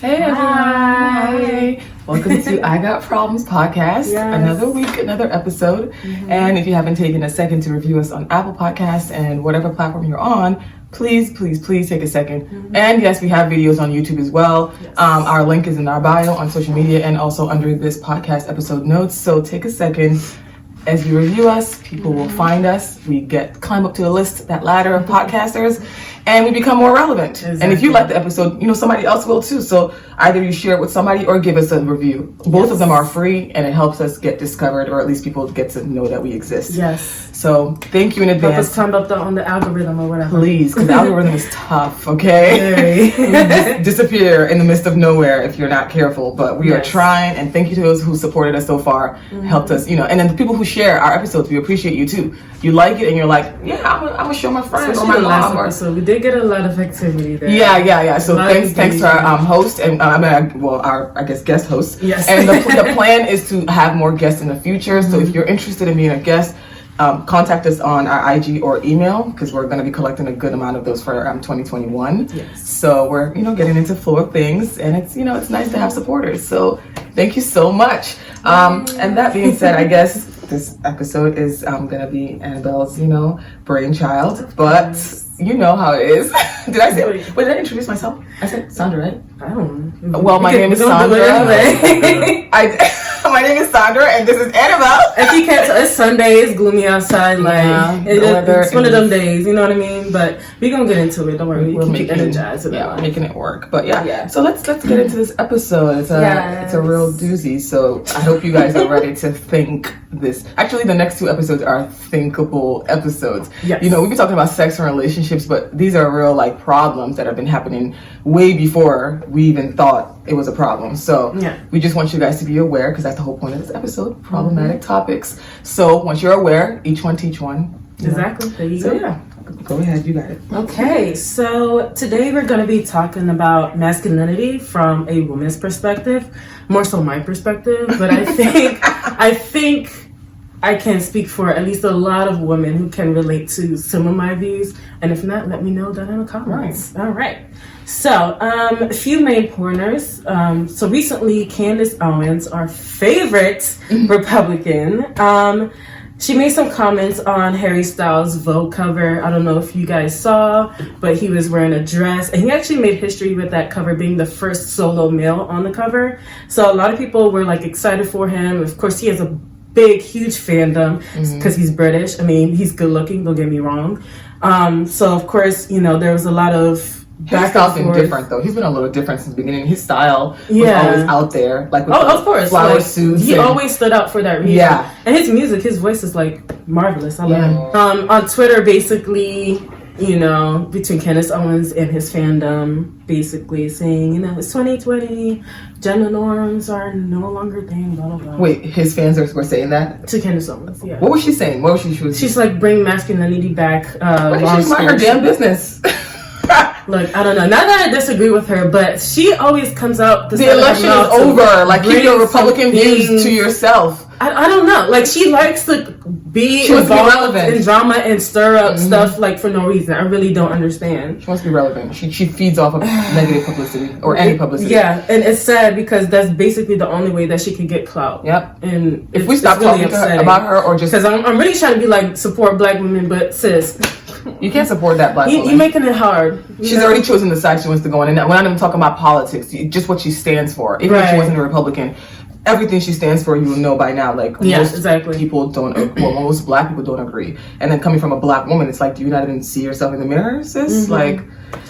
Hey everyone! Welcome to I Got Problems podcast. Yes. Another week, another episode. And if you haven't taken a second to review us on Apple Podcasts and whatever platform you're on, please take a second. And yes, we have videos on YouTube as well. Yes. Our link is in our bio on social media and also under this podcast episode notes. So take a second. As you review us, people will find us. We climb up to the list, that ladder of podcasters, and we become more relevant. Exactly. And if you like the episode, somebody else will too. So either you share it with somebody or give us a review. Both of them are free, and it helps us get discovered, or at least people get to know that we exist. Yes. So thank you in advance. Help us climb up on the algorithm or whatever. Please, because the algorithm is tough, okay? You disappear in the midst of nowhere if you're not careful. But we are trying, and thank you to those who supported us so far, helped us, and then the people who share our episodes, we appreciate you too. You like it, and you're like, yeah, I'm gonna show my friends or my mom. So we did get a lot of activity there. Yeah. So thanks to our host and our guest host. Yes. And the plan is to have more guests in the future. So if you're interested in being a guest, contact us on our IG or email, because we're going to be collecting a good amount of those for 2021. Yes. So we're getting into flow of things, and it's it's nice to have supporters. So thank you so much. And that being said, I guess this episode is going to be Annabelle's brainchild, but you know how it is. Did I say? Wait, did I introduce myself? I said Sandra, right? I don't know. Well, my name is Sandra. My name is Sandra, and this is Annabelle. If you can't tell, it's Sunday, it's gloomy outside, it's one of them days, you know what I mean? But we're going to get into it, don't worry. We're keep energized. We're making it work. But so let's get into this episode. It's a real doozy, so I hope you guys are ready to think this. Actually, the next two episodes are thinkable episodes. Yes. We've been talking about sex and relationships, but these are real problems that have been happening way before we even thought it was a problem. So we just want you guys to be aware, because that's the whole point of this episode, problematic topics. So once you're aware, each one teach one. Exactly. There you go. Go ahead, you got it. Okay, so today we're going to be talking about masculinity from a woman's perspective, more so my perspective, but I think I can speak for at least a lot of women who can relate to some of my views, and if not, let me know down in the comments. Right. All right. So, a few main pointers. So recently, Candace Owens, our favorite Republican, she made some comments on Harry Styles' Vogue cover. I don't know if you guys saw, but he was wearing a dress, and he actually made history with that cover being the first solo male on the cover. So a lot of people were excited for him. Of course, he has a huge fandom because he's British. I mean, he's good looking, don't get me wrong. So of course, there was a lot of his style's been different though. He's been a little different since the beginning. His style was always out there, with of course, flower suits. He always stood out for that reason. Yeah, and his music, his voice is marvelous. I love him. On Twitter, basically, between Candace Owens and his fandom, basically saying, it's 2020, gender norms are no longer a thing. Blah blah blah. Wait, his fans were saying that to Candace Owens? Yeah. What was she saying? What was she? She's bring masculinity back. She's mind her damn business. Look, I don't know. Not that I disagree with her, but she always comes out. The election is over. Keep your Republican views to yourself. I don't know. She likes to be involved in drama and stir up stuff for no reason. I really don't understand. She wants to be relevant. She feeds off of negative publicity or any publicity. Yeah, and it's sad because that's basically the only way that she can get clout. Yep. And if we stop talking about her or just because I'm really trying to be support black women, but sis. You can't support that black woman. You're making it hard. She's already chosen the side she wants to go on. And we're not even talking about politics, just what she stands for. Even if she wasn't a Republican, everything she stands for, you will know by now. Most people don't, most black people don't agree. And then coming from a black woman, it's do you not even see yourself in the mirror, sis?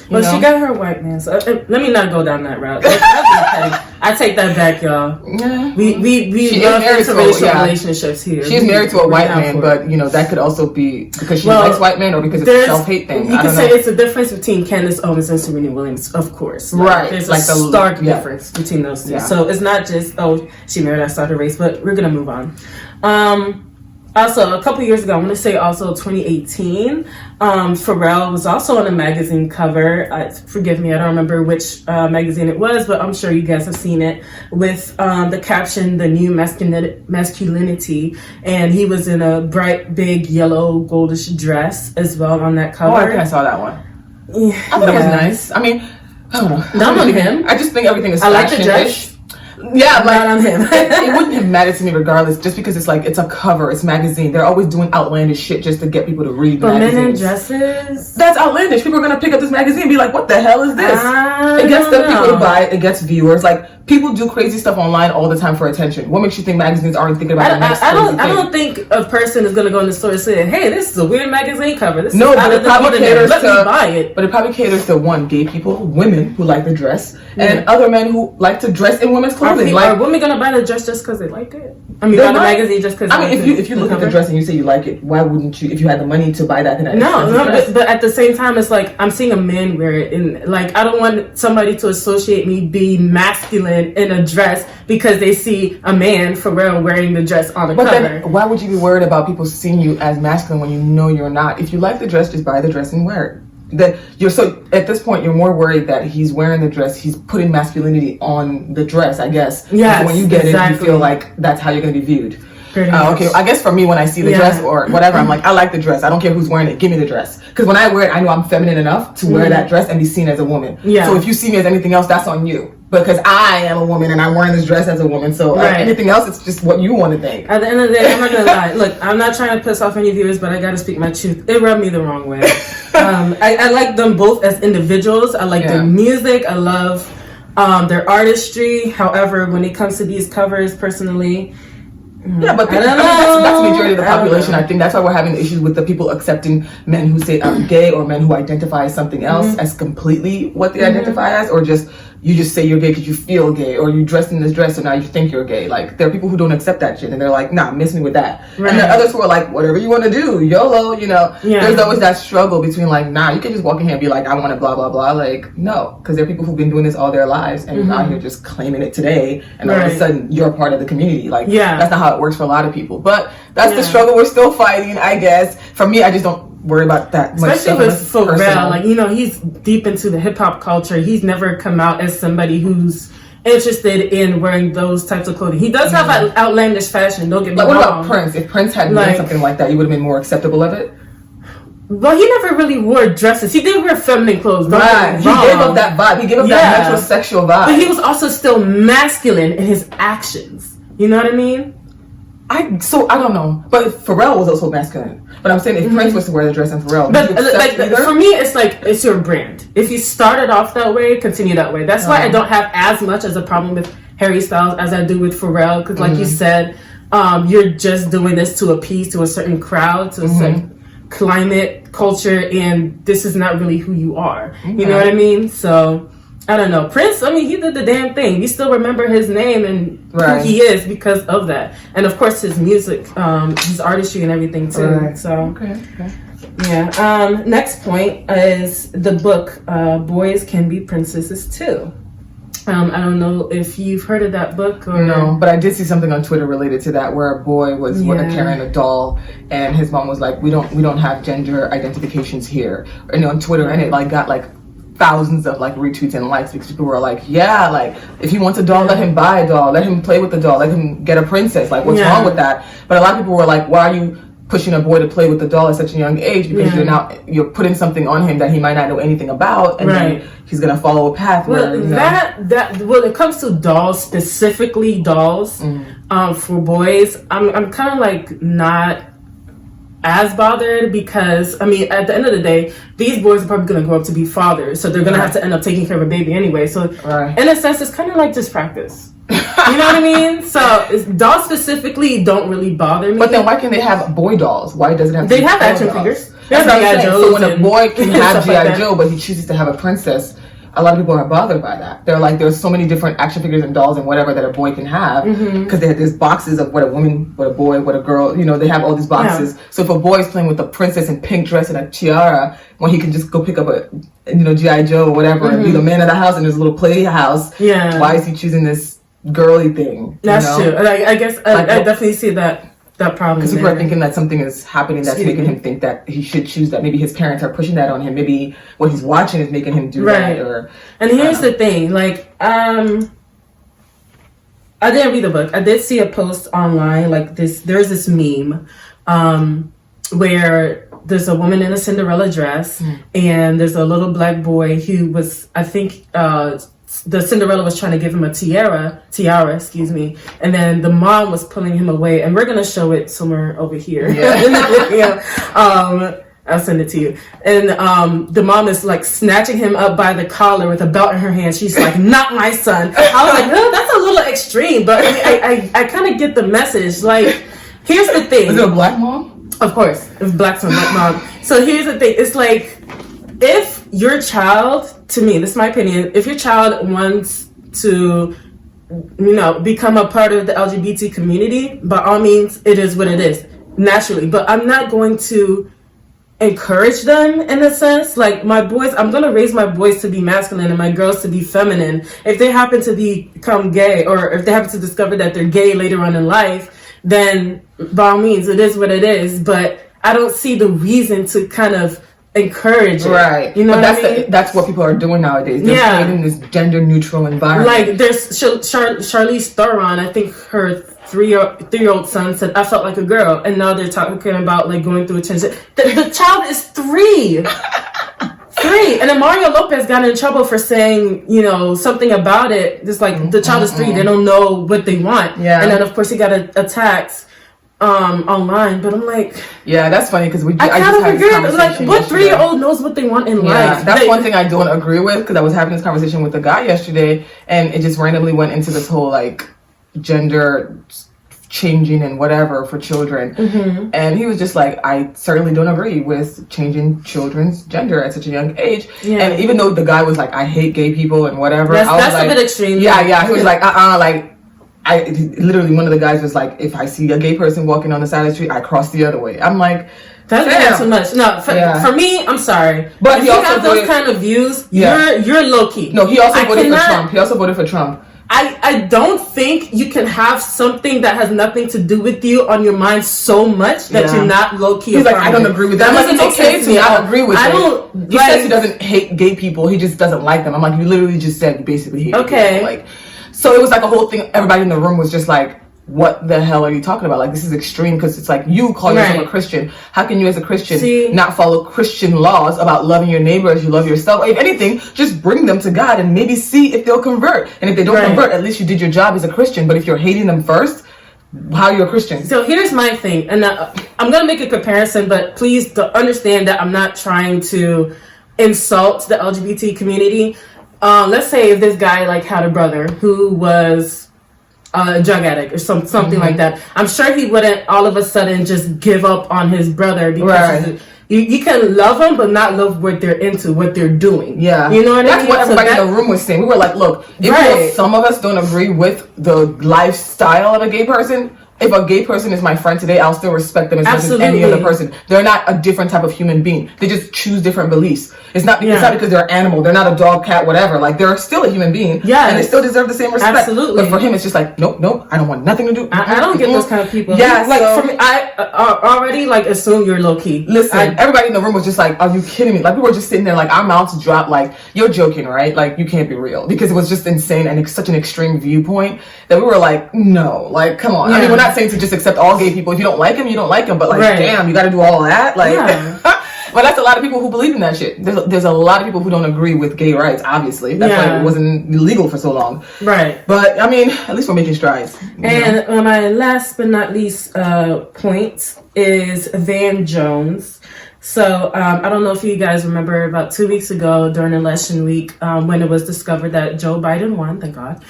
Well, she got her white man. So let me not go down that route. I take that back, y'all. Yeah. We love interracial relationships here. She's married to a white man, but that could also be because she likes white men or because it's a self-hate thing. You can say it's a difference between Candace Owens and Serena Williams, of course. Right. There's a stark difference between those two. Yeah. So it's not just she married outside the race, but we're gonna move on. Also, a couple years ago, I want to say also 2018, Pharrell was also on a magazine cover. Forgive me, I don't remember which magazine it was, but I'm sure you guys have seen it, with the caption, "The New Masculinity," and he was in a bright, big, yellow, goldish dress as well on that cover. Oh, I think I saw that one. I thought it was nice. I mean, I don't know. Not on him. I just think everything is I like the fashion-ish. dress. Yeah, like, Not on him. it wouldn't have mattered to me regardless, just because it's like, it's a cover, it's magazine. They're always doing outlandish shit just to get people to read But magazines. men in dresses? That's outlandish. People are gonna pick up this magazine and be like, what the hell is this? It gets the people to buy it, it gets viewers. Like, people do crazy stuff online all the time for attention. What makes you think magazines aren't thinking about the next crazy thing? I don't think a person is gonna go in the store and say, hey, this is a weird magazine cover. This No, is but out it of the probably ordinary. caters Let me to buy it. But it probably caters to one, gay people, women who like the dress, and other men who like to dress in women's clothing. Are women gonna buy the dress just because they like it? I mean, They buy the might. magazine just because. I mean, if you look at the dress and you say you like it, why wouldn't you? If you had the money to buy that, then but at the same time, it's like I'm seeing a man wear it, and like I don't want somebody to associate me being masculine in a dress because they see a man for real wearing the dress on the cover. Then why would you be worried about people seeing you as masculine when you know you're not? If you like the dress, just buy the dress and wear it. That you're so at this point you're more worried that he's wearing the dress, he's putting masculinity on the dress, I guess. Yes, so when you get exactly. it, you feel like that's how you're going to be viewed. Okay, I guess for me, when I see the dress or whatever, I'm like, I like the dress. I don't care who's wearing it. Give me the dress. Because when I wear it, I know I'm feminine enough to wear that dress and be seen as a woman. Yeah. So if you see me as anything else, that's on you. Because I am a woman and I'm wearing this dress as a woman. So anything else, it's just what you want to think. At the end of the day, I'm not gonna lie. Look, I'm not trying to piss off any viewers, but I gotta speak my truth. It rubbed me the wrong way. I like them both as individuals. I like their music. I love their artistry. However, when it comes to these covers, personally, yeah, but that's the majority of the population. I think that's why we're having issues with the people accepting men who say I'm gay or men who identify as something else as completely what they identify as, or just you just say you're gay because you feel gay, or you dressed in this dress so now you think you're gay. Like, there are people who don't accept that shit and they're like, nah, miss me with that. Right. And there are others who are like, whatever you want to do, YOLO, you know. Yeah. There's always that struggle between like, nah, you can just walk in here and be like, I want to blah blah blah. Like, no, because there are people who've been doing this all their lives and out here just claiming it today, and all of a sudden you're a part of the community. Like, that's not how it works for a lot of people. But that's the struggle we're still fighting, I guess. For me, I just don't worry about that much. Especially with Pharrell, like, you know, he's deep into the hip hop culture. He's never come out as somebody who's interested in wearing those types of clothing. He does have outlandish fashion, don't get me wrong. What about Prince? If Prince had done something like that, you would have been more acceptable of it? Well, he never really wore dresses. He did wear feminine clothes. Right. He gave up that vibe. He gave up that metrosexual vibe. But he was also still masculine in his actions. You know what I mean? I don't know, but Pharrell was also masculine. But I'm saying if Prince was to wear the dress and Pharrell, but like for me, it's like it's your brand. If you started off that way, continue that way. That's why I don't have as much as a problem with Harry Styles as I do with Pharrell, because like you said, you're just doing this to appease to a certain crowd, to a certain climate, culture, and this is not really who you are. You know what I mean? So I don't know. Prince, I mean, he did the damn thing. We still remember his name and who he is because of that. And of course his music, his artistry and everything too. Right. So yeah. Next point is the book, Boys Can Be Princesses Too. I don't know if you've heard of that book or no, but I did see something on Twitter related to that where a boy was carrying a doll and his mom was like, we don't have gender identifications here. And on Twitter, and it like got like thousands of like retweets and likes because people were like, yeah, like if he wants a doll, let him buy a doll, let him play with the doll, let him get a princess. Like, what's wrong with that? But a lot of people were like, why are you pushing a boy to play with the doll at such a young age? Because you're putting something on him that he might not know anything about, and then he's gonna follow a path where when it comes to dolls, specifically dolls, for boys, I'm kind of like not as bothered, because I mean, at the end of the day, these boys are probably going to grow up to be fathers, so they're going to have to end up taking care of a baby anyway. So in a sense, it's kind of like just practice. You know what I mean? So dolls specifically don't really bother me. But then why can't they have boy dolls? Why does it have to they be have action dolls? Figures. That's what I'm saying. So when a boy can have G.I. Joe, but he chooses to have a princess, a lot of people are bothered by that. They're like, there's so many different action figures and dolls and whatever that a boy can have, because there's boxes of what a woman, what a boy, what a girl, you know, they have all these boxes. So if a boy is playing with a princess in pink dress and a tiara, when he can just go pick up a, you know, G.I. Joe or whatever and be the man of the house in his little playhouse, why is he choosing this girly thing? That's true. I guess I definitely see that problem. Because people are thinking that something is happening that's making him think that he should choose that. Maybe his parents are pushing that on him. Maybe what he's watching is making him do that. And here's the thing, like, I didn't read the book. I did see a post online, like this. There's this meme where there's a woman in a Cinderella dress, and there's a little black boy who was, I think, the Cinderella was trying to give him a tiara, excuse me, and then the mom was pulling him away, and we're gonna show it somewhere over here. I'll send it to you. And the mom is like snatching him up by the collar with a belt in her hand. She's like, "Not my son." I was like, "Oh, that's a little extreme," but I kind of get the message. Like, here's the thing. Is it a black mom? Of course, it's black son, black mom. So here's the thing. It's like, if your child, to me, this is my opinion, if your child wants to, become a part of the LGBT community, by all means, it is what it is, naturally. But I'm not going to encourage them in a sense. Like, my boys, I'm going to raise my boys to be masculine and my girls to be feminine. If they happen to become gay, or if they happen to discover that they're gay later on in life, then by all means, it is what it is. But I don't see the reason to kind of encourage it. Right. You know, but that's what people are doing nowadays. They're creating this gender neutral environment. Like, there's Charlize Theron, I think her three-year-old son said, "I felt like a girl," and now they're talking about like going through a transition. The child is 3. 3, and then Mario Lopez got in trouble for saying, something about it. Just like, the child is 3, they don't know what they want. Yeah. And then of course he got attacked online, but I'm like, yeah, that's funny because I kind of agree. Like, what 3-year-old knows what they want in life? That's one thing I don't agree with, because I was having this conversation with a guy yesterday, and it just randomly went into this whole like gender changing and whatever for children, and he was just like, I certainly don't agree with changing children's gender at such a young age. And even though the guy was like, I hate gay people and whatever, that's like, a bit extreme. He was like, like, literally, one of the guys was like, if I see a gay person walking on the side of the street, I cross the other way. I'm like, that's not too much. No, for me, I'm sorry, but if you have those kind of views, you're low key. No, he also voted for Trump. He also voted for Trump. I don't think you can have something that has nothing to do with you on your mind so much that you're not low key. He's like, I don't agree with that. That doesn't okay to me. I agree with it. I don't. He says he doesn't hate gay people. He just doesn't like them. I'm like, you literally just said you basically hate people. Like, so it was like a whole thing. Everybody in the room was just like, what the hell are you talking about? Like, this is extreme, because it's like, you call yourself a Christian. How can you as a Christian not follow Christian laws about loving your neighbor as you love yourself? If anything, just bring them to God and maybe see if they'll convert. And if they don't convert, at least you did your job as a Christian. But if you're hating them first, how are you a Christian? So here's my thing, and I'm going to make a comparison, but please understand that I'm not trying to insult the LGBT community. Let's say if this guy like had a brother who was a drug addict or something like that, I'm sure he wouldn't all of a sudden just give up on his brother, because you can love them but not love what they're into, what they're doing. Yeah, you know what I mean? That's what everybody in the room was saying. We were like, look, if some of us don't agree with the lifestyle of a gay person, if a gay person is my friend today, I'll still respect them as much as any other person. They're not a different type of human being. They just choose different beliefs. It's not because they're an animal. They're not a dog, cat, whatever. Like, they're still a human being. Yeah. And they still deserve the same respect. Absolutely. But for him, it's just like, nope, I don't want nothing to do. I don't get those kind of people. Yeah. Like, for me, I already like assume you're low key. Listen, everybody in the room was just like, are you kidding me? Like, we were just sitting there like, our mouths dropped like, you're joking, right? Like, you can't be real. Because it was just insane, and it's such an extreme viewpoint that we were like, no, like, come on. I mean, we're not saying to just accept all gay people. If you don't like them, you don't like them. But like, damn, you got to do all that. Like, but that's a lot of people who believe in that shit. There's a lot of people who don't agree with gay rights. Obviously, that's why it wasn't legal for so long. Right. But I mean, at least we're making strides. And my last but not least point is Van Jones. So I don't know if you guys remember about 2 weeks ago during election week when it was discovered that Joe Biden won, thank God.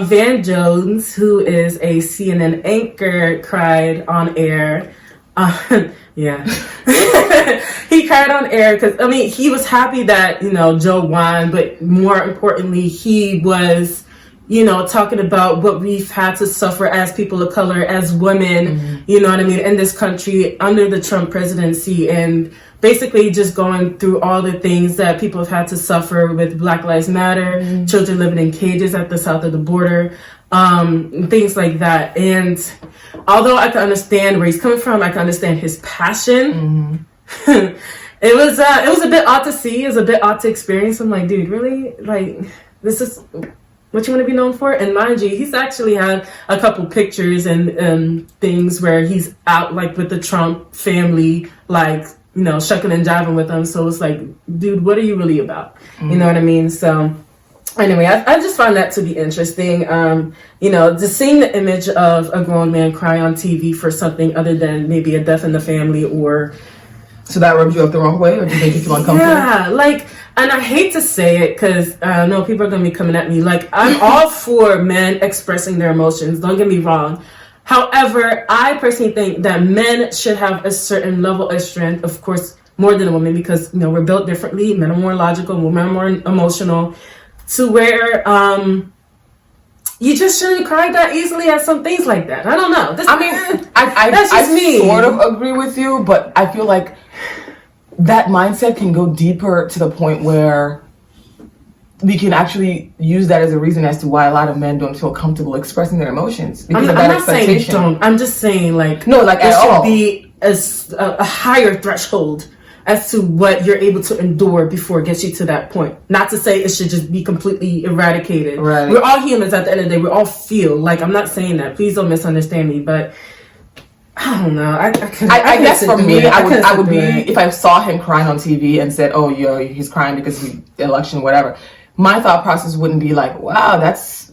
Van Jones, who is a CNN anchor, cried on air. He cried on air because, I mean, he was happy that, Joe won, but more importantly, he was, talking about what we've had to suffer as people of color, as women, you know what I mean, in this country under the Trump presidency, and basically just going through all the things that people have had to suffer with Black Lives Matter, children living in cages at the south of the border, things like that. And although I can understand where he's coming from, I can understand his passion. It was a bit odd to see. It was a bit odd to experience. I'm like, dude, really? Like, this is what you want to be known for. And mind you, he's actually had a couple pictures and things where he's out like with the Trump family, like, you know, shucking and jiving with them. So it's like, dude, what are you really about? Mm-hmm. You know what I mean? So anyway, I just found that to be interesting. You know, just seeing the image of a grown man cry on TV for something other than maybe a death in the family or... So that rubs you up the wrong way, or do you think it's uncomfortable? Yeah, like, and I hate to say it because I know people are going to be coming at me. Like, I'm all for men expressing their emotions. Don't get me wrong. However, I personally think that men should have a certain level of strength, of course, more than a woman, because, you know, we're built differently. Men are more logical, women are more emotional, to where you just shouldn't cry that easily at some things like that. I don't know. I sort of agree with you, but I feel like that mindset can go deeper to the point where we can actually use that as a reason as to why a lot of men don't feel comfortable expressing their emotions because of that expectation. I'm not saying don't. I'm just saying, like, no, like, there at should all. be a higher threshold as to what you're able to endure before it gets you to that point. Not to say it should just be completely eradicated. Right. We're all humans at the end of the day. We all feel. Like, I'm not saying that. Please don't misunderstand me, but I don't know. I guess for me, I would be, if I saw him crying on TV and said, oh, he's crying because of the election, whatever, my thought process wouldn't be like, wow, that's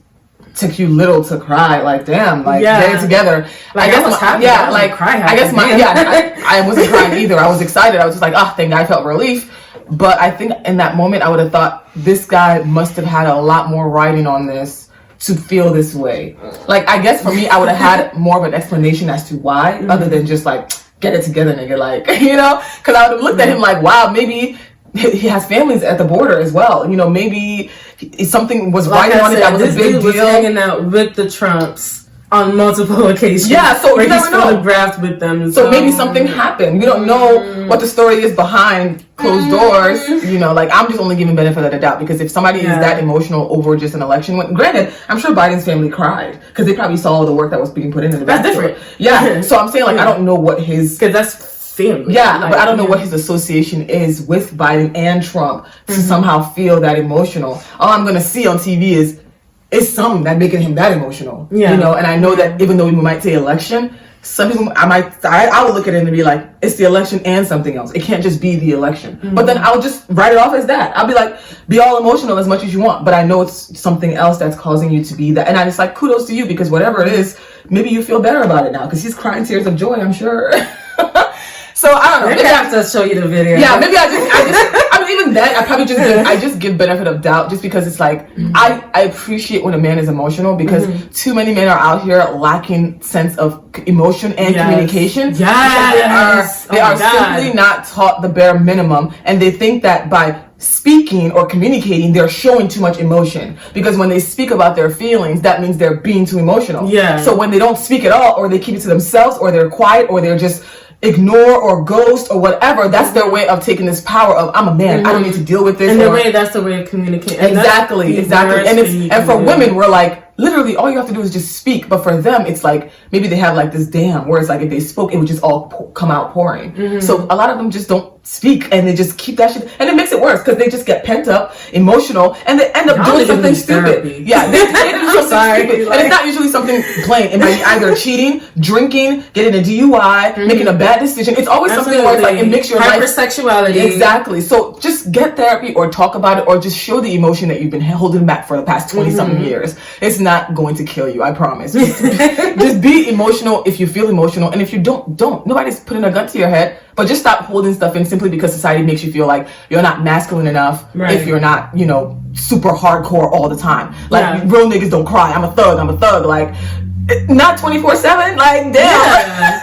took you little to cry. Like, damn, like, get it together. Like, I was happy. Yeah, like, I guess I wasn't crying either. I was excited. I was just like, oh, thank God, I felt relief. But I think in that moment, I would have thought this guy must have had a lot more writing on this to feel this way. Like, I guess for me, I would have had more of an explanation as to why, other than just like, get it together, nigga. Like, you know, because I would have looked at him like, wow, maybe he has families at the border as well. You know, maybe something was writing on it that was a big deal. Was hanging out with the Trumps on multiple occasions. Yeah, so where he's photographed with them. So maybe something happened. We don't know what the story is behind closed doors. You know, like, I'm just only giving benefit of the doubt, because if somebody is that emotional over just an election, granted, I'm sure Biden's family cried because they probably saw all the work that was being put into the That's different. Yeah, so I'm saying, like, I don't know what his... Because that's family. Yeah, like, but I don't know what his association is with Biden and Trump to somehow feel that emotional. All I'm going to see on TV is something that making him that emotional. Yeah. You know, and I know that even though we might say election, some people, I would look at it and be like, it's the election and something else. It can't just be the election. But then I'll just write it off as that. I'll be like, be all emotional as much as you want, but I know it's something else that's causing you to be that. And I just like, kudos to you, because whatever it is, maybe you feel better about it now, because he's crying tears of joy, I'm sure. So I don't know. Maybe I have to show you the video. Yeah, maybe I mean, even that, I probably just give benefit of doubt, just because it's like, I appreciate when a man is emotional, because too many men are out here lacking sense of emotion and communication. Yes. They are simply not taught the bare minimum, and they think that by speaking or communicating, they're showing too much emotion, because when they speak about their feelings, that means they're being too emotional. Yeah. So when they don't speak at all, or they keep it to themselves, or they're quiet, or they're just ignore or ghost or whatever, that's their way of taking this power of, I'm a man, I don't need to deal with this. And that's the way of communicating. Exactly. And for women, we're like, literally all you have to do is just speak. But for them, it's like, maybe they have like this dam where it's like, if they spoke, it would just all come out pouring. So a lot of them just don't speak, and they just keep that shit, and it makes it worse, because they just get pent up, emotional, and they end up doing something stupid. Yeah, they do something stupid. And it's not usually something plain. It might be either cheating, drinking, getting a DUI, making a bad decision. It's always something where it's like, it makes your life... Hypersexuality. Exactly. So just get therapy, or talk about it, or just show the emotion that you've been holding back for the past 20-something years. It's not going to kill you, I promise. Just be emotional if you feel emotional, and if you don't. Nobody's putting a gun to your head, but just stop holding stuff in simply because society makes you feel like you're not masculine enough if you're not, you know, super hardcore all the time. Like, real niggas don't cry. I'm a thug. Like, not 24/7. Like, damn. Yeah.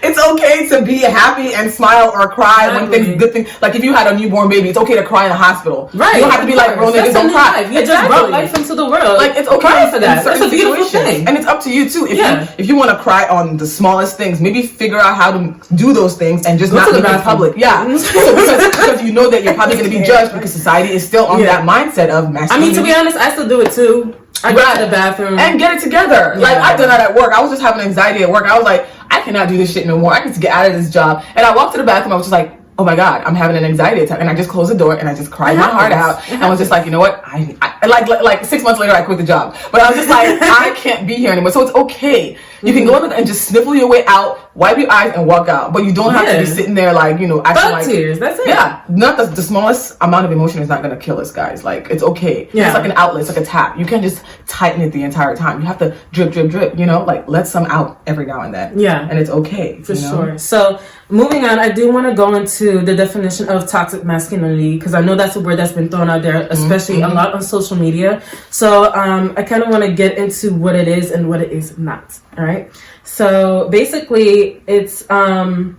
It's okay to be happy and smile or cry when good things. Like, if you had a newborn baby, it's okay to cry in the hospital. Right. You don't have to be like, real niggas don't cry. You just brought life into the world. Like, it's okay for that. It's a beautiful thing. And it's up to you too. If you want to cry on the smallest things, maybe figure out how to do those things and just not make it public. Yeah. So because you know that you're probably going to be judged, because society is still on that mindset of masculinity. I mean, to be honest, I still do it too. I go to the bathroom and get it together. Yeah. Like, I've done that at work. I was just having anxiety at work. I was like, I cannot do this shit no more. I need to get out of this job. And I walked to the bathroom. I was just like, oh my God, I'm having an anxiety attack. And I just closed the door and I just cried my heart out. And I was just like, you know what? I like 6 months later, I quit the job. But I was just like, I can't be here anymore. So it's okay. You can go in and just sniffle your way out, wipe your eyes, and walk out. But you don't have to be sitting there like, you know, acting like tears. That's it. Yeah, not the smallest amount of emotion is not going to kill us, guys. Like, it's okay. Yeah. It's like an outlet. It's like a tap. You can't just tighten it the entire time. You have to drip, drip, drip. You know, like let some out every now and then. Yeah, and it's okay for sure. So moving on, I do want to go into the definition of toxic masculinity because I know that's a word that's been thrown out there, especially a lot on social media. So I kind of want to get into what it is and what it is not. All right. So basically, it's real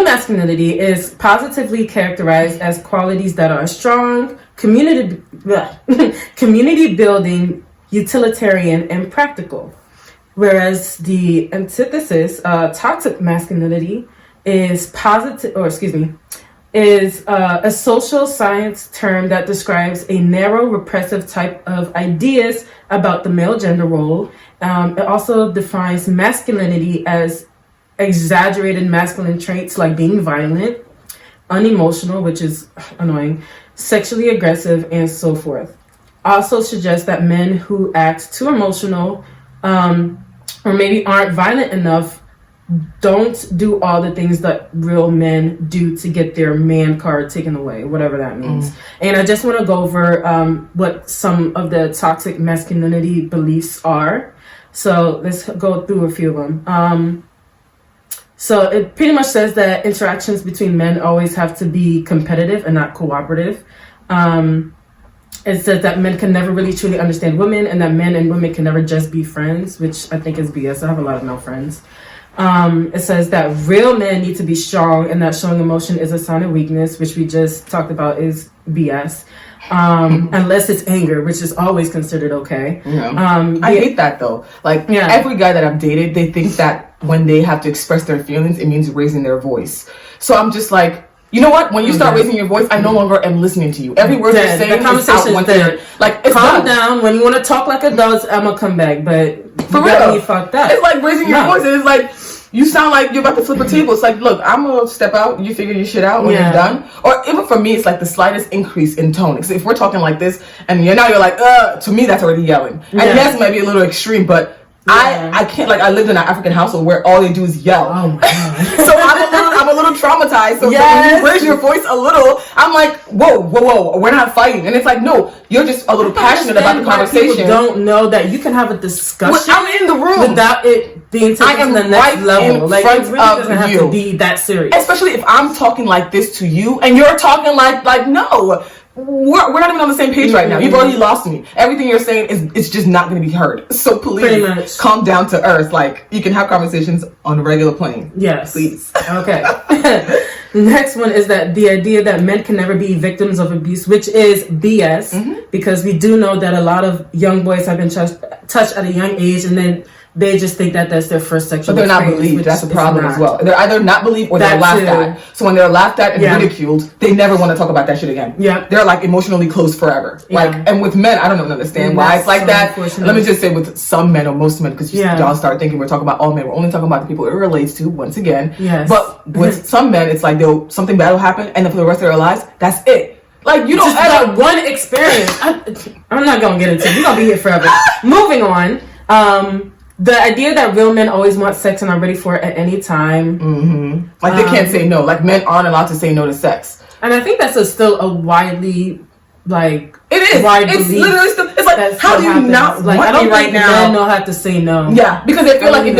masculinity is positively characterized as qualities that are strong, community building, utilitarian, and practical. Whereas the antithesis, toxic masculinity, is a social science term that describes a narrow, repressive type of ideas about the male gender role. It also defines masculinity as exaggerated masculine traits like being violent, unemotional, which is annoying, sexually aggressive, and so forth. Also suggests that men who act too emotional or maybe aren't violent enough don't do all the things that real men do to get their man card taken away, whatever that means. And I just want to go over what some of the toxic masculinity beliefs are. So let's go through a few of them. So it pretty much says that interactions between men always have to be competitive and not cooperative. It says that men can never really truly understand women and that men and women can never just be friends, which I think is BS. I have a lot of male friends. It says that real men need to be strong and that showing emotion is a sign of weakness, which we just talked about is BS. Unless it's anger, which is always considered okay. Yeah. I hate that though. Like every guy that I've dated, they think that when they have to express their feelings, it means raising their voice. So I'm just like, you know what? When you start raising your voice, I no longer am listening to you. Every word you're saying is out one ear. Like, it's calm down. When you want to talk like adults, I'm gonna come back. But for real, fucked up. It's like raising your voice. And it's like you sound like you're about to flip a table. It's like, look, I'm gonna step out. You figure your shit out when you're done. Or even for me, it's like the slightest increase in tone. So if we're talking like this, and you're like, to me, that's already yelling. And yes, it might be a little extreme, but. I can't, like, I lived in an African household where all they do is yell. Oh my God. So I'm a little traumatized. So when you raise your voice a little, I'm like, whoa, we're not fighting. And it's like, no, you're just a little passionate about the conversation. People don't know that you can have a discussion. Well, I'm in the room without it being taken to the next level. Like, it really doesn't have to be that serious. Especially if I'm talking like this to you and you're talking like no. We're not even on the same page right now. You've already lost me. Everything you're saying is just not going to be heard. So please calm down to earth. Like, you can have conversations on a regular plane. Yes. Please. Okay. Next one is that the idea that men can never be victims of abuse, which is BS, because we do know that a lot of young boys have been touched at a young age and then they just think that that's their first sexual experience. But they're not believed. That's a problem as well. They're either not believed or they're laughed at. So when they're laughed at and ridiculed, they never want to talk about that shit again. Yeah. They're like emotionally closed forever. Like, and with men, I don't even understand why it's like that. Let me just say with some men or most men, because y'all start thinking we're talking about all men. We're only talking about the people it relates to, once again. Yes. But with some men, it's like something bad will happen and then for the rest of their lives, that's it. Like, you don't just that one experience. I'm not going to get into it. We're going to be here forever. Moving on. The idea that real men always want sex and are ready for it at any time. Like, they can't say no. Like, men aren't allowed to say no to sex. And I think that's still a widely, like... It is. Wide it's belief. Literally still... It's like, how do you not like, want I don't me right now? Men know how to say no. Yeah, because they feel like if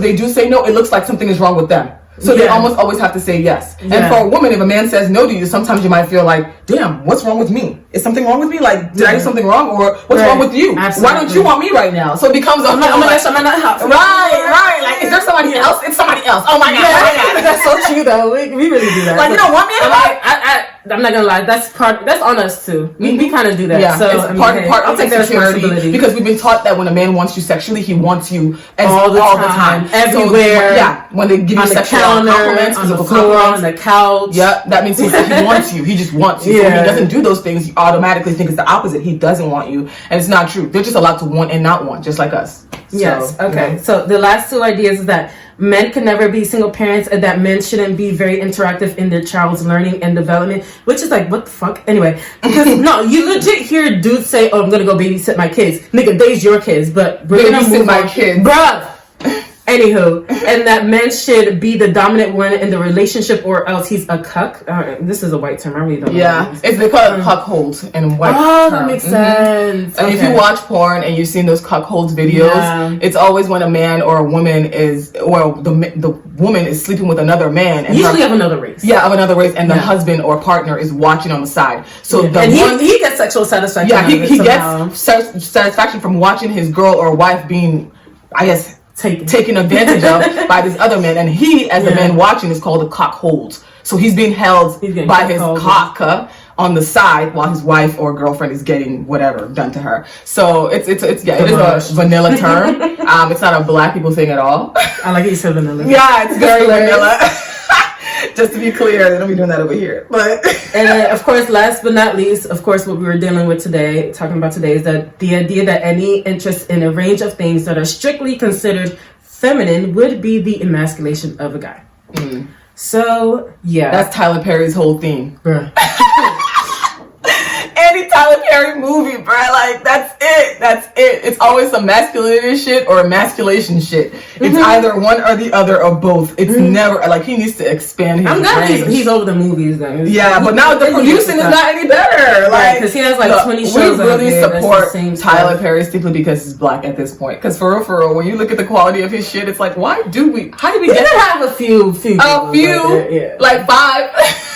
they do say no, it looks like something is wrong with them. So they almost always have to say yes. And for a woman, if a man says no to you, sometimes you might feel like, damn, what's wrong with me? Is something wrong with me? Like, did I do something wrong? Or what's wrong with you? Absolutely. Why don't you want me right now? So it becomes a I'm not hot. Right. Like, is there somebody else? It's somebody else. Oh my God. That's so true though. We really do that. Like, you don't want me anymore? I'm not gonna lie. That's on us too. We kind of do that. Yeah, so it's part of insecurity because we've been taught that when a man wants you sexually, he wants you all the time, everywhere. So, when they give you sexual compliments, on the floor, on the couch. Yeah, that means he wants you. He just wants you. So when he doesn't do those things, you automatically think it's the opposite. He doesn't want you, and it's not true. They're just allowed to want and not want, just like us. Yes. Okay. So the last two ideas is that men can never be single parents and that men shouldn't be very interactive in their child's learning and development, which is like, what the fuck? Anyway, because no, you legit hear dudes say, oh, I'm gonna go babysit my kids. Nigga, they's your kids, but we're gonna move my kids. Bruh. Anywho, and that men should be the dominant one in the relationship, or else he's a cuck. This is a white term. I really don't know. Yeah, it's they call it cuckold in white. Oh, term. that makes sense. And okay. if you watch porn and you've seen those cuckold videos, it's always when a man or a woman is, or the woman is sleeping with another man, and usually of another race. Yeah, of another race, and the husband or partner is watching on the side. So he gets sexual satisfaction. Yeah, he gets satisfaction from watching his girl or wife being, I guess, taken advantage of by this other man, and he, as the man watching, is called a cockhold. So he's being held by his cock on the side while his wife or girlfriend is getting whatever done to her. So it is a vanilla term. It's not a black people thing at all. I like it you said vanilla. Yeah, it's very vanilla. Just to be clear, they don't be doing that over here. But and of course, last but not least, of course, what we were dealing with today, talking about today, is that the idea that any interest in a range of things that are strictly considered feminine would be the emasculation of a guy. So yeah, that's Tyler Perry's whole theme. Bruh. Any Tyler Perry movie, bro, like that's it. It's always some masculinity shit or emasculation shit. It's either one or the other or both. It's never like he needs to expand his range. He's over the movies though. Yeah, but now the producing is not any better. Like, because he has like 20 shows. We really support Tyler Perry simply because he's black at this point. Because for real, when you look at the quality of his shit, it's like, how did we get to have a few like 5.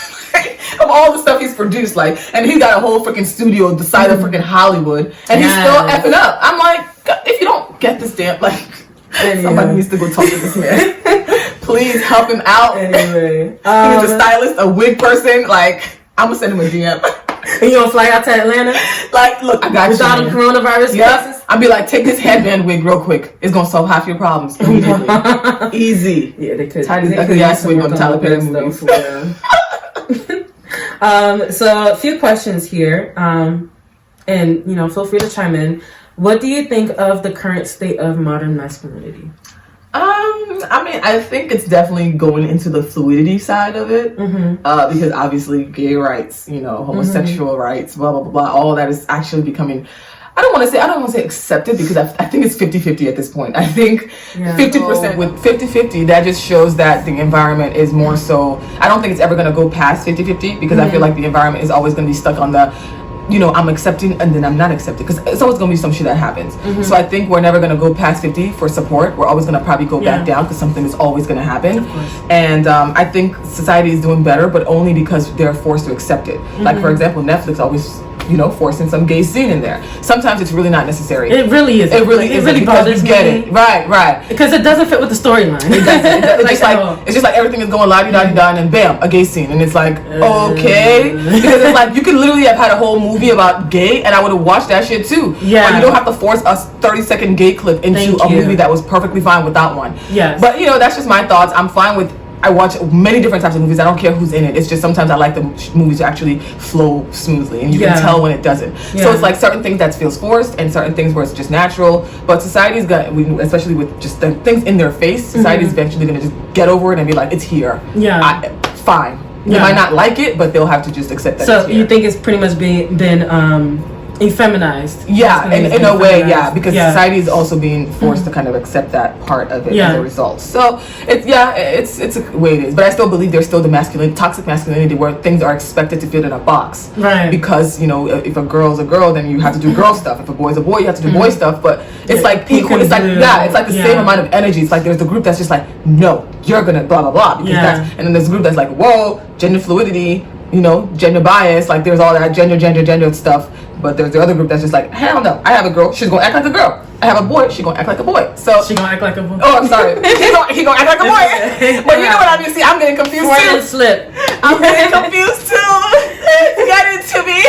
Of all the stuff he's produced, like, and he got a whole freaking studio the size of freaking Hollywood, and he's still effing up. I'm like, if you don't get this damn, like, somebody needs to go talk to this man. Please help him out. Anyway, he needs a stylist, a wig person. Like, I'm gonna send him a DM. And you gonna fly out to Atlanta? Like, look, I got without you. Without coronavirus classes? I'll be like, take this headband wig real quick. It's gonna solve half your problems immediately. Easy. Yeah, they could. Tie this ugly ass wig on Tyler Perry movies. So a few questions here, and feel free to chime in. What do you think of the current state of modern masculinity? I mean, I think it's definitely going into the fluidity side of it, because obviously gay rights, homosexual rights, blah, blah, blah, blah, all that is actually becoming, I don't want to say accepted, because I think it's 50-50 at this point. I think 50% with 50-50, that just shows that the environment is more so, I don't think it's ever going to go past 50-50, because I feel like the environment is always going to be stuck on the, I'm accepting and then I'm not accepting, because it's always going to be some shit that happens. So I think we're never going to go past 50 for support. We're always going to probably go back down, because something is always going to happen. And I think society is doing better, but only because they're forced to accept it. Like, for example, Netflix always forcing some gay scene in there. Sometimes it's really not necessary. It really is. It really is. It really bothers me. Get it. Right. Because it doesn't fit with the storyline. It's just like everything is going la-di-da-di-da, and then bam, a gay scene. And it's like, okay. Because it's like, you could literally have had a whole movie about gay, and I would have watched that shit too. Yeah. But you don't have to force a 30-second gay clip into a movie that was perfectly fine without one. Yes. But, that's just my thoughts. I'm fine with, I watch many different types of movies. I don't care who's in it. It's just sometimes I like the movies to actually flow smoothly, and you can tell when it doesn't. So it's like certain things that feels forced, and certain things where it's just natural. But society's got, especially with just the things in their face, society's eventually going to just get over it and be like, it's here. Yeah. Fine. They might not like it, but they'll have to just accept that. So you think it's pretty much been effeminized? Yeah, in a way, because society is also being forced to kind of accept that part of it as a result. So it's a way it is. But I still believe there's still the toxic masculinity where things are expected to fit in a box. Right. Because if a girl's a girl, then you have to do girl stuff. If a boy's a boy, you have to do boy stuff. But it's like equal. It's like it's like the same amount of energy. It's like there's the group that's just like, no, you're gonna blah blah blah, because and then there's a group that's like, whoa, gender fluidity, gender bias, like there's all that gender stuff. But there's the other group that's just like, hell no, I have a girl, she's gonna act like a girl. I have a boy, she's gonna act like a boy. So she gonna act like a boy. Oh, I'm sorry. He gonna act like a boy. But you know what I mean? See, I'm getting confused too. Slip. I'm getting confused too. Get it to me.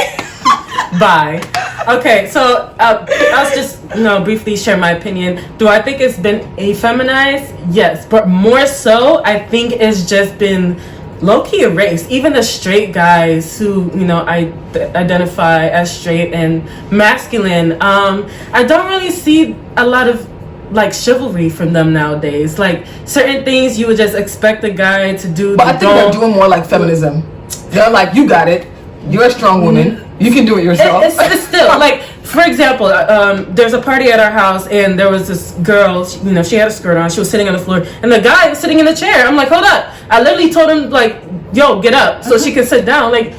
Bye. Okay, so I'll just briefly share my opinion. Do I think it's been effeminized? Yes, but more so, I think it's just been low-key erased. Even the straight guys who identify as straight and masculine, I don't really see a lot of like chivalry from them nowadays. Like certain things you would just expect a guy to do. But I think they're doing more like feminism. They're like, you got it. You're a strong woman. You can do it yourself. It's still like, for example, there's a party at our house, and there was this girl. She had a skirt on. She was sitting on the floor, and the guy was sitting in the chair. I'm like, hold up! I literally told him like, yo, get up, so she can sit down. Like,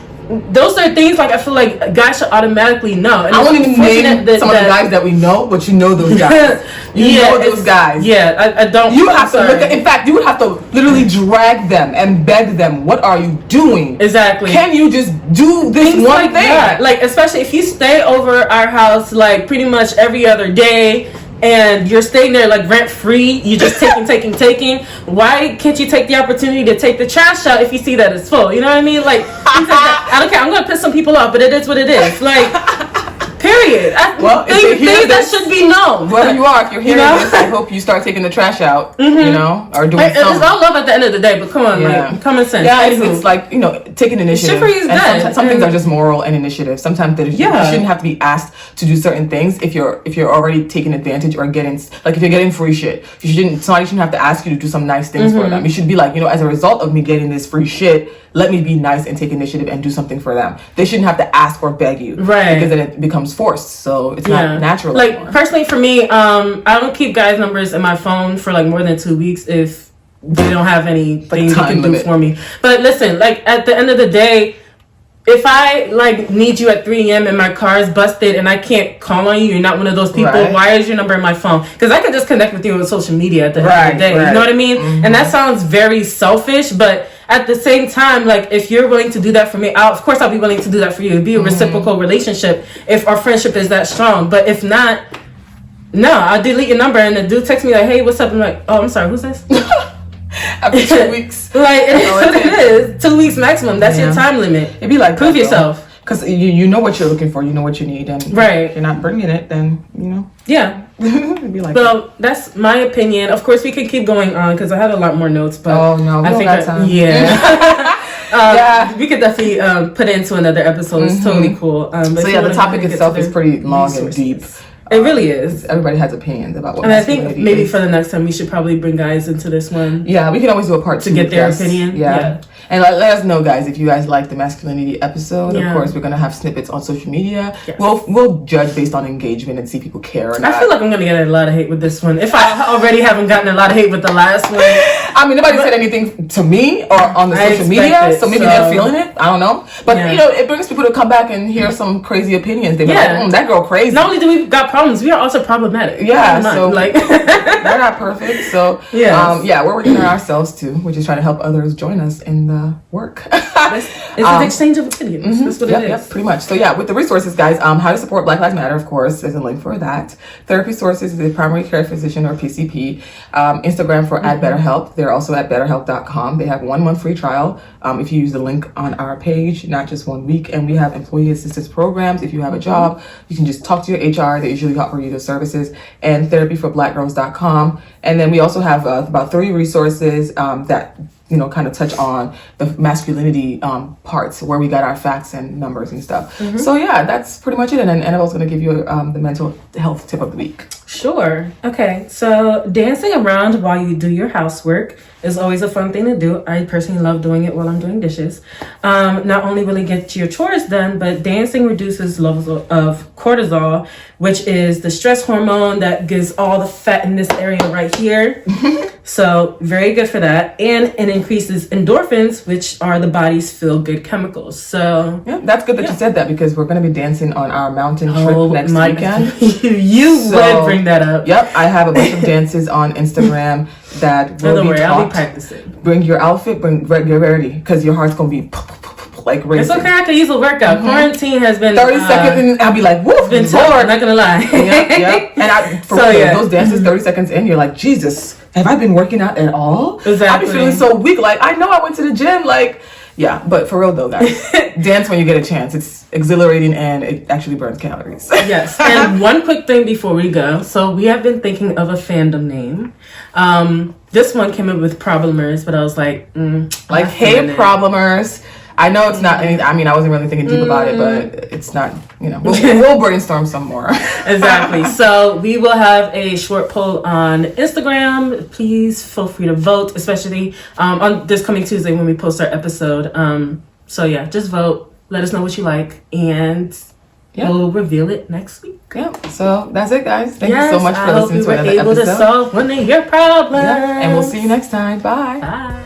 those are things like I feel like guys should automatically know. And I won't even name some of the guys that we know, but you know those guys. You know those guys. Yeah, I don't. You have to look at. In fact, you would have to literally drag them and beg them. What are you doing? Exactly. Can you just do this things one like thing? That. Like, especially if you stay over our house like pretty much every other day, and you're staying there like rent free, you just taking. Why can't you take the opportunity to take the trash out if you see that it's full? You know what I mean? Like, I don't care. I'm gonna piss some people off, but it is what it is. Like, period. Things that should be known. Wherever you are, if you're hearing this, I hope you start taking the trash out. You know, or doing something. It's all love at the end of the day, but come on, like common sense. Yeah, it's like taking initiative. Chivalry is good. Some things are just moral and initiative. Sometimes you shouldn't have to be asked to do certain things if you're already taking advantage or getting if you're getting free shit. Somebody shouldn't have to ask you to do some nice things for them. You should be like, as a result of me getting this free shit, let me be nice and take initiative and do something for them. They shouldn't have to ask or beg you, right? Because then it becomes forced. So it's not natural. Like anymore. Personally, for me, I don't keep guys' numbers in my phone for like more than 2 weeks if they don't have anything they can do for me. But listen, like at the end of the day, if I like need you at 3 a.m. and my car is busted and I can't call on you, you're not one of those people. Right. Why is your number in my phone? Because I can just connect with you on social media at the end of the day. Right. You know what I mean? Mm-hmm. And that sounds very selfish, but at the same time, like if you're willing to do that for me, of course I'll be willing to do that for you. It'd be a reciprocal relationship if our friendship is that strong. But if not, no, I'll delete your number and the dude texts me like, hey, what's up? I'm like, oh, I'm sorry, who's this? After 2 weeks. Like, it is what it is. 2 weeks maximum. That's your time limit. It'd be like, prove yourself. Because you know what you're looking for. You know what you need. And if you're not bringing it, then, Yeah. It'd be like that's my opinion. Of course, we could keep going on because I had a lot more notes. But oh, no. We don't got time. Yeah. We could definitely put it into another episode. It's totally cool. The topic itself is pretty long and deep. It really is. Everybody has opinions about what. And I think maybe for the next time we should probably bring guys into this one. Yeah, we can always do a part 2 to get their opinion. Yeah. And let us know, guys, if you guys like the masculinity episode. Of course, we're gonna have snippets on social media. Yes. We'll judge based on engagement and see if people care or not. I feel like I'm gonna get a lot of hate with this one. If I already haven't gotten a lot of hate with the last one. I mean, nobody said anything to me or on the social media, so maybe they're feeling it. I don't know, but it brings people to come back and hear some crazy opinions. They be like, that girl crazy. Not only do we got problems, we are also problematic. Yeah, so like we're not perfect. So we're working on ourselves too. We're just trying to help others join us in the work. It's an exchange of opinions. That's what it is. Yep, pretty much. So with the resources, guys, how to support Black Lives Matter, of course, there's a link for that. Therapy Sources is a primary care physician or PCP. Instagram for @BetterHelp. They're also at BetterHelp.com. They have 1 month free trial if you use the link on our page, not just 1 week. And we have employee assistance programs. If you have a job, you can just talk to your HR. They usually offer you the services. And therapyforblackgirls.com. And then we also have about 3 resources that kind of touch on the masculinity parts where we got our facts and numbers and stuff. So that's pretty much it. And then Annabelle's going to give you the mental health tip of the week. Sure. Okay. So dancing around while you do your housework is always a fun thing to do. I personally love doing it while I'm doing dishes. Not only will it get your chores done, but dancing reduces levels of cortisol, which is the stress hormone that gives all the fat in this area right here. So very good for that. And it increases endorphins, which are the body's feel-good chemicals. So that's good that you said that because we're going to be dancing on our mountain trip next weekend. You would bring that up. Yep, I have a bunch of dances on Instagram that will be taught. I'll be practicing. Bring your outfit, get ready because your heart's going to be like racing. It's okay, I can use a workout. Quarantine has been 30 seconds and I'll be like, woof, been tough, I'm not gonna lie. Yep. And those dances 30 seconds in, you're like, Jesus, have I been working out at all? Exactly. I've been feeling so weak. Like, I know I went to the gym, like, but for real though, guys, dance when you get a chance. It's exhilarating and it actually burns calories. Yes. And one quick thing before we go. So we have been thinking of a fandom name. This one came up with Problemers, but I was like, hey, Problemers. I know it's not. I mean, I wasn't really thinking deep about it, but it's not. We'll brainstorm some more. Exactly. So we will have a short poll on Instagram. Please feel free to vote, especially on this coming Tuesday when we post our episode. So yeah, just vote. Let us know what you like, and we'll reveal it next week. Yeah. So that's it, guys. Thank you so much for listening to another able episode. to solve one of your problems. Yeah. And we'll see you next time. Bye. Bye.